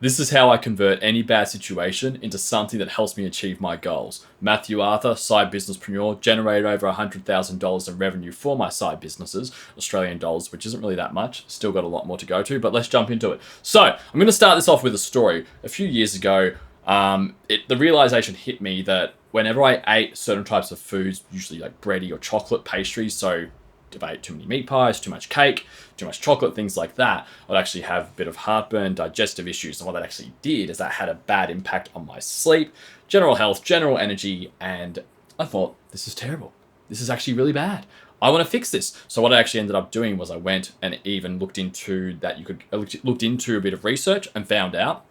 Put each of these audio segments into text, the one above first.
This is how I convert any bad situation into something that helps me achieve my goals. Matthew Arthur, side businesspreneur, generated over $100,000 in revenue for my side businesses, Australian dollars, which isn't really that much. Still got a lot more to go to, but let's jump into it. So I'm going to start this off with a story. A few years ago, the realization hit me that whenever I ate certain types of foods, usually like bready or chocolate pastries, so if I ate too many meat pies, too much cake, too much chocolate, things like that, I'd actually have a bit of heartburn, digestive issues. And what that actually did is that had a bad impact on my sleep, general health, general energy. And I thought, this is terrible. This is actually really bad. I want to fix this. So what I actually ended up doing was I went and even looked into looked into a bit of research and found out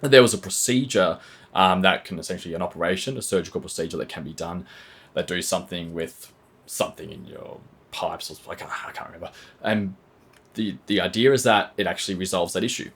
that there was a procedure that can essentially an operation, a surgical procedure that can be done that do something with something in your pipes, or I can't remember. And the idea is that it actually resolves that issue.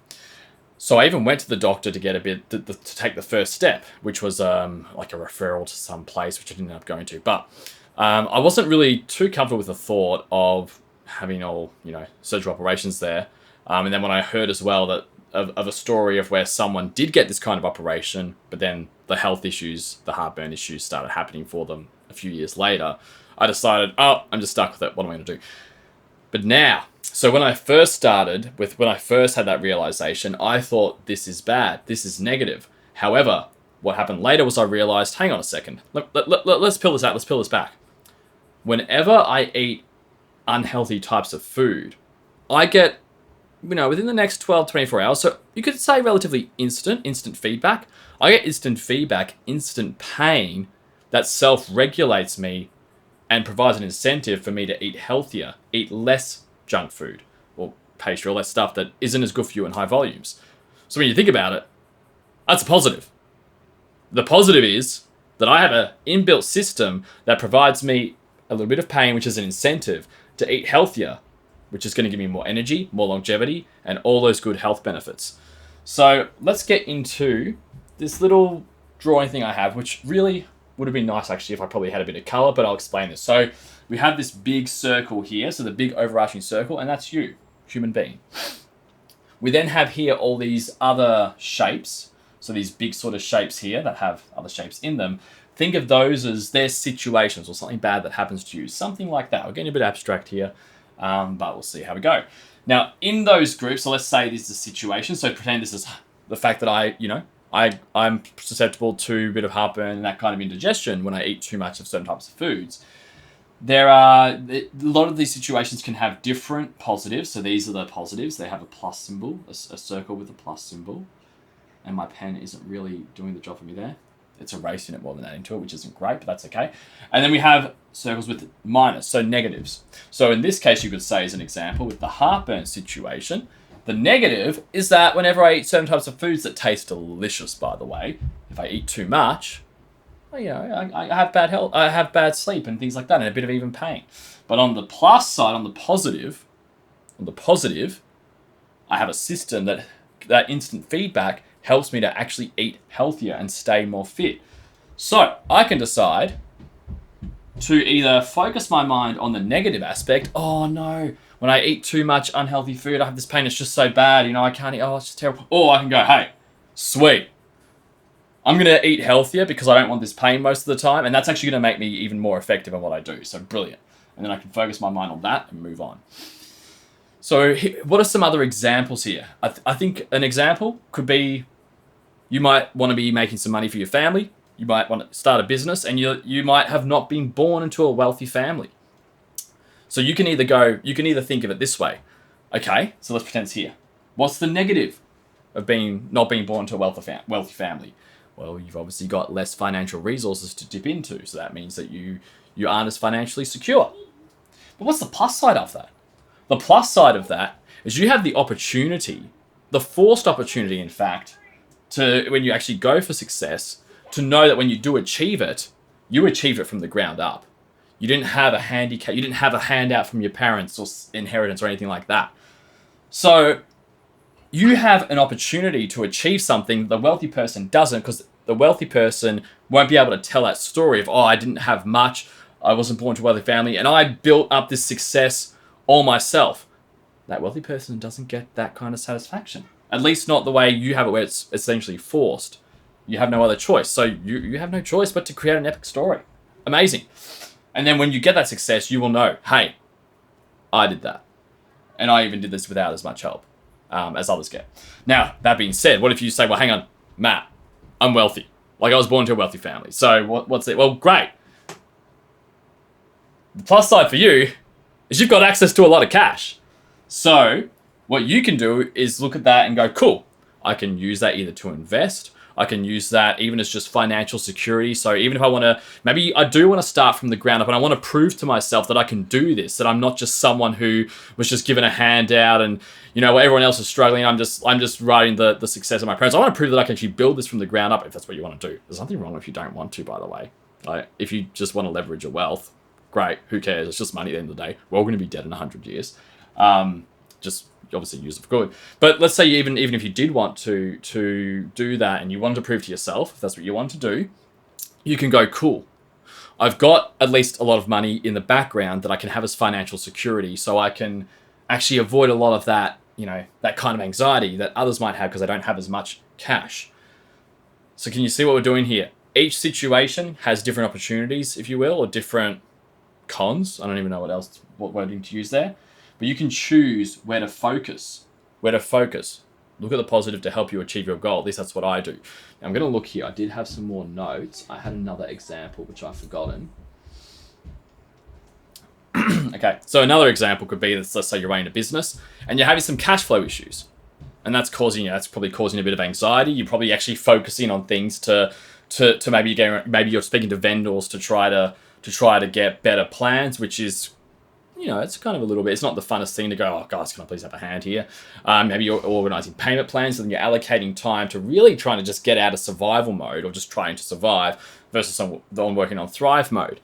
So I even went to the doctor to get a bit to take the first step, which was like a referral to some place, which I didn't end up going to. But I wasn't really too comfortable with the thought of having all surgical operations there. And then when I heard as well that of a story of where someone did get this kind of operation, but then the health issues, the heartburn issues started happening for them a few years later, I decided, I'm just stuck with it. What am I going to do? But now, so when I first had that realization, I thought this is bad. This is negative. However, what happened later was I realized, hang on a second. Let's peel this out. Let's peel this back. Whenever I eat unhealthy types of food, I get, within the next 12, 24 hours, so you could say relatively instant feedback. I get instant feedback, instant pain that self-regulates me and provides an incentive for me to eat healthier, eat less junk food or pastry, all that stuff that isn't as good for you in high volumes. So when you think about it, that's a positive. The positive is that I have an inbuilt system that provides me a little bit of pain, which is an incentive to eat healthier, which is going to give me more energy, more longevity, and all those good health benefits. So let's get into this little drawing thing I have, which really would have been nice actually if I probably had a bit of color, but I'll explain this. So we have this big circle here, so the big overarching circle, and that's you, human being. We then have here all these other shapes, so these big sort of shapes here that have other shapes in them. Think of those as their situations or something bad that happens to you, something like that. We're getting a bit abstract here, but we'll see how we go. Now, in those groups, so let's say this is a situation, so pretend this is the fact that I'm susceptible to a bit of heartburn and that kind of indigestion when I eat too much of certain types of foods. A lot of these situations can have different positives. So these are the positives. They have a plus symbol, a circle with a plus symbol. And my pen isn't really doing the job for me there. It's erasing it more than adding to it, which isn't great, but that's okay. And then we have circles with minus, so negatives. So in this case, you could say as an example, with the heartburn situation, the negative is that whenever I eat certain types of foods that taste delicious, by the way, if I eat too much, I have bad health, I have bad sleep and things like that, and a bit of even pain. But on the plus side, on the positive, I have a system that instant feedback helps me to actually eat healthier and stay more fit. So I can decide to either focus my mind on the negative aspect. Oh no, when I eat too much unhealthy food, I have this pain. It's just so bad. I can't eat. Oh, it's just terrible. Or I can go, hey, sweet. I'm going to eat healthier because I don't want this pain most of the time. And that's actually going to make me even more effective in what I do. So brilliant. And then I can focus my mind on that and move on. So what are some other examples here? I think an example could be you might want to be making some money for your family. You might want to start a business, and you might have not been born into a wealthy family. So you can either think of it this way. Okay, so let's pretend it's here. What's the negative of not being born to a wealthy family? Well, you've obviously got less financial resources to dip into, so that means that you aren't as financially secure. But what's the plus side of that? The plus side of that is you have the opportunity, the forced opportunity, in fact, to when you actually go for success, to know that when you do achieve it, you achieve it from the ground up. You didn't have a handicap. You didn't have a handout from your parents or inheritance or anything like that. So you have an opportunity to achieve something the wealthy person doesn't, because the wealthy person won't be able to tell that story of, I didn't have much, I wasn't born to a wealthy family, and I built up this success all myself. That wealthy person doesn't get that kind of satisfaction. At least not the way you have it, where it's essentially forced. You have no other choice. So you have no choice but to create an epic story. Amazing. And then when you get that success, you will know, hey, I did that. And I even did this without as much help as others get. Now, that being said, what if you say, well, hang on, Matt, I'm wealthy. Like, I was born to a wealthy family. So what's it? Well, great. The plus side for you is you've got access to a lot of cash. So what you can do is look at that and go, cool, I can use that either to invest. I can use that even as just financial security. So even if I want to, maybe I do want to start from the ground up and I want to prove to myself that I can do this, that I'm not just someone who was just given a handout and, you know, everyone else is struggling. I'm just riding the success of my parents. I want to prove that I can actually build this from the ground up if that's what you want to do. There's nothing wrong if you don't want to, by the way. Like, if you just want to leverage your wealth, great, who cares? It's just money at the end of the day. We're all going to be dead in 100 years. Just obviously use it for good. But let's say even if you did want to do that and you wanted to prove to yourself, if that's what you want to do, you can go, cool, I've got at least a lot of money in the background that I can have as financial security, so I can actually avoid a lot of that, you know, that kind of anxiety that others might have because they don't have as much cash. So can you see what we're doing here? Each situation has different opportunities, if you will, or different cons. I don't even know what wording to use there. But you can choose where to focus. Look at the positive to help you achieve your goal. At least that's what I do. Now, I'm going to look here. I did have some more notes. I had another example, which I've forgotten. Okay, so another example could be, let's say you're running a business and you're having some cash flow issues. And that's probably causing a bit of anxiety. You're probably actually focusing on things to maybe you're speaking to vendors to try to get better plans, which is, you know, it's kind of a little bit, it's not the funnest thing to go, oh, guys, can I please have a hand here? Maybe you're organizing payment plans, and then you're allocating time to really trying to just get out of survival mode or just trying to survive versus on working on thrive mode.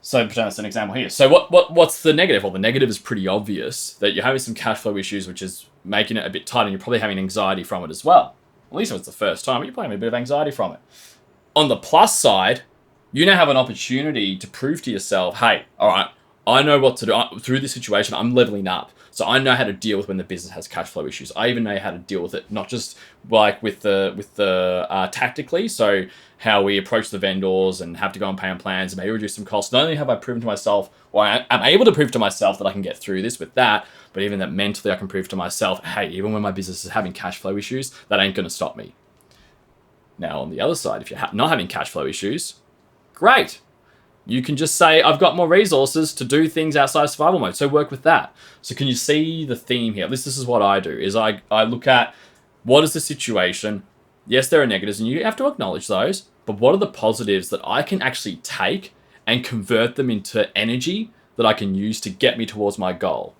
So that's an example here. So what's the negative? Well, the negative is pretty obvious, that you're having some cash flow issues, which is making it a bit tight, and you're probably having anxiety from it as well. At least if it's the first time, but you're probably having a bit of anxiety from it. On the plus side, you now have an opportunity to prove to yourself, hey, all right, I know what to do. Through this situation, I'm leveling up. So I know how to deal with when the business has cash flow issues. I even know how to deal with it, not just like with the tactically, so how we approach the vendors and have to go on payment plans and maybe reduce some costs. Not only have I proven to myself, or I'm able to prove to myself that I can get through this with that, but even that mentally I can prove to myself, hey, even when my business is having cash flow issues, that ain't going to stop me. Now, on the other side, if you're not having cash flow issues, great. You can just say, I've got more resources to do things outside of survival mode, so work with that. So can you see the theme here? This is what I do, is I look at what is the situation. Yes, there are negatives, and you have to acknowledge those, but what are the positives that I can actually take and convert them into energy that I can use to get me towards my goal?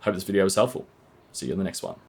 Hope this video was helpful. See you in the next one.